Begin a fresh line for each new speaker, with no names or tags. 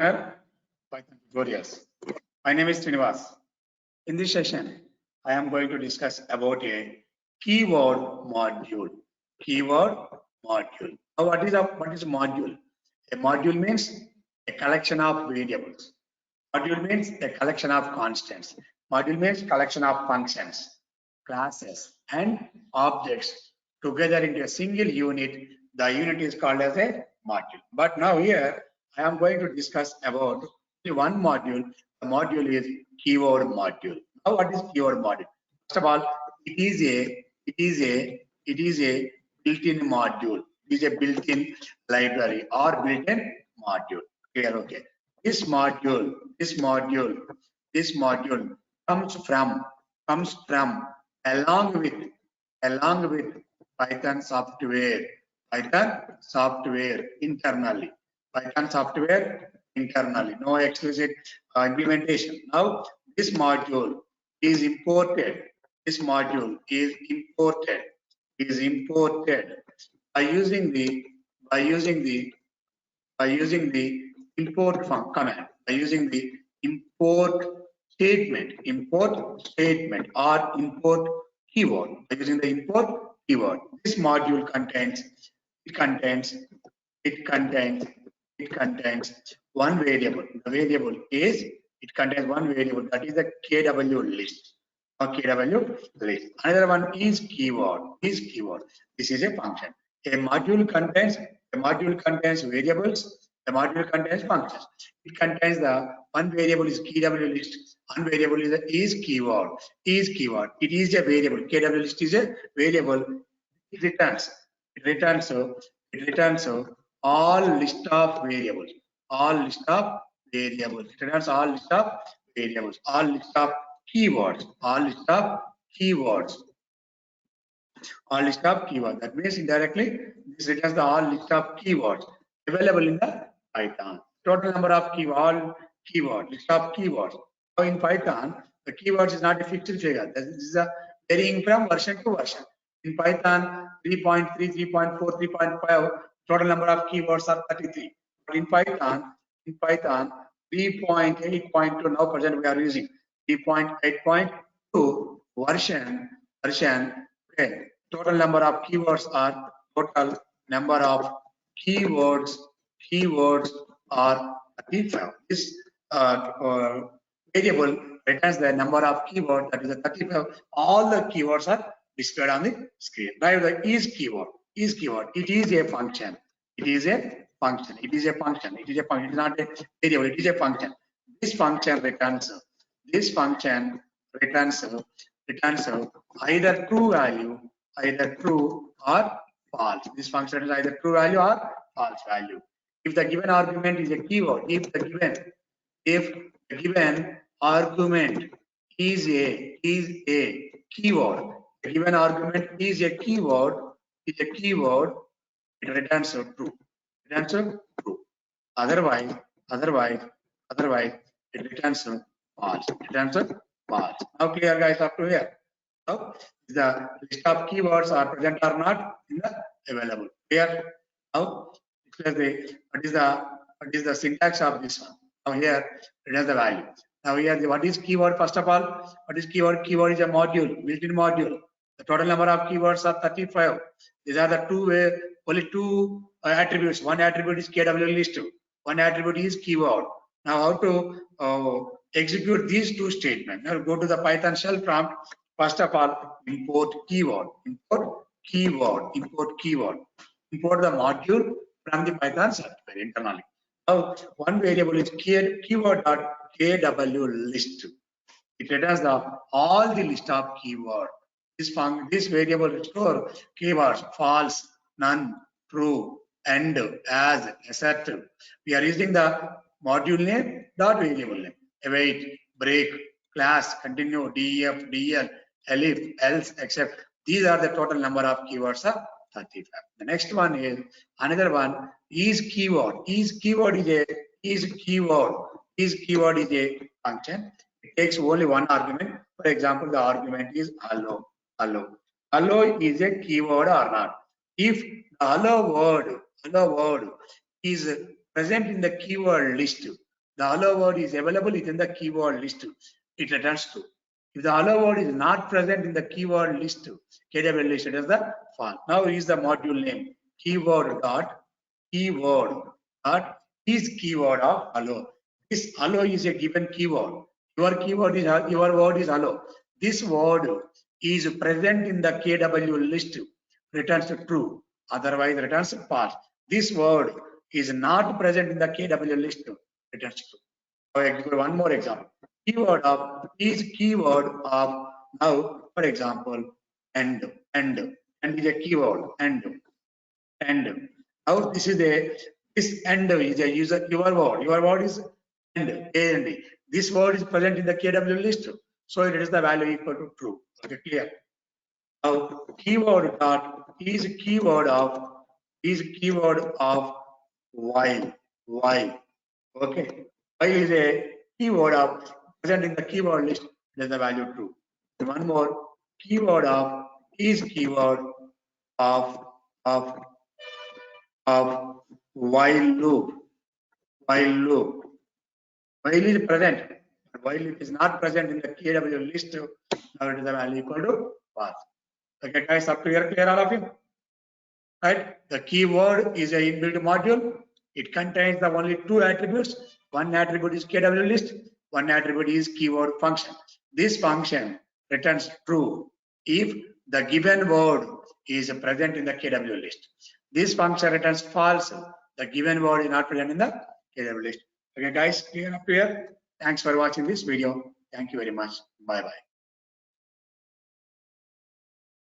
Python tutorials. My name is Srinivas. In this session, I am going to discuss about a keyword module. Keyword module. Now, what is a module? A module means a collection of variables. Module means a collection of constants. Module means collection of functions, classes, and objects together into a single unit. The unit is called as a module. But now here I am going to discuss about the one module. The module is keyword module. Now, what is keyword module? First of all, it is a built-in module. It is a built-in library or built-in module. Clear? Okay. This module comes from along with Python software internally. No explicit implementation. Now this module is imported. This module is imported by using the import command, by using the import statement or import keyword. By using the import keyword, this module contains one variable. The variable is one variable, that is the KW list or KW list. Another one is keyword. This is a function. A module contains variables. The module contains functions. It contains the one variable is KW list. One variable is keyword. It is a variable. KW list is a variable. It returns all list of variables. It returns all list of variables. All list of keywords. That means indirectly this returns the all list of keywords available in the Python. Total number of list of keywords. Now in Python, the keywords is not a fixed figure. This is a varying from version to version. In Python 3.3, 3.4, 3.5, total number of keywords are 33. But in Python 3.8.2, now present we are using 3.8.2 version. Okay. Total number of keywords are are 35. This variable returns the number of keywords, that is 35. All the keywords are displayed on the screen. Now the is keyword. It is a function. It is not a variable. It is a function. This function returns either true or false. This function is either true value or false value. If the given argument is a keyword, if the given argument is a keyword, the given argument is a keyword, it returns true. Otherwise, it returns false. Now clear, guys, up to here. Now the list of keywords are present or not in the available. Clear? Now what is the syntax of this one? Now here it has the value. Now here what is keyword? First of all, what is keyword? Keyword is a module, built-in module. The total number of keywords are 35. These are the only two attributes. One attribute is KW list. One attribute is keyword. Now how to execute these two statements? Now go to the Python shell prompt. First of all, import keyword. Import the module from the Python software internally. Now one variable is keyword.kwlist. It returns all the list of keyword. This variable will store keywords false, none, true, and, as, etc. We are using the module name, variable name, await, break, class, continue, def, dl, elif, else, except. These are the total number of keywords of 35. The next one is another one is keyword. Is keyword is a function. It takes only one argument. For example, the argument is hello. Hello is a keyword or not? If the hello word is present in the keyword list, the hello word is available within the keyword list, it returns true. If the hello word is not present in the keyword list, KW list, it is the false. Now is the module name keyword dot is keyword of hello. This hello is a given keyword. Your keyword is your word is hello. This word is present in the KW list, returns true. Otherwise returns false. This word is not present in the KW list, returns true. One more example. Keyword of is keyword of now, for example, end is a keyword end. Now this is a this end is a user your word is end A and D. This word is present in the KW list, so it is the value equal to true. Okay, clear. Now keyword dot is keyword of while. Okay, while is a keyword of present in the keyword list. It is the value true. And one more keyword of is keyword of of while loop. While is present, but while it is not present in the KW list, now it is the value equal to false. Okay, guys, up to here, clear all of you? Right? The keyword is an inbuilt module. It contains the only two attributes. One attribute is KW list. One attribute is keyword function. This function returns true if the given word is present in the KW list. This function returns false. The given word is not present in the KW list. Okay, guys, clear up here? Thanks for watching this video. Thank you very much. Bye bye.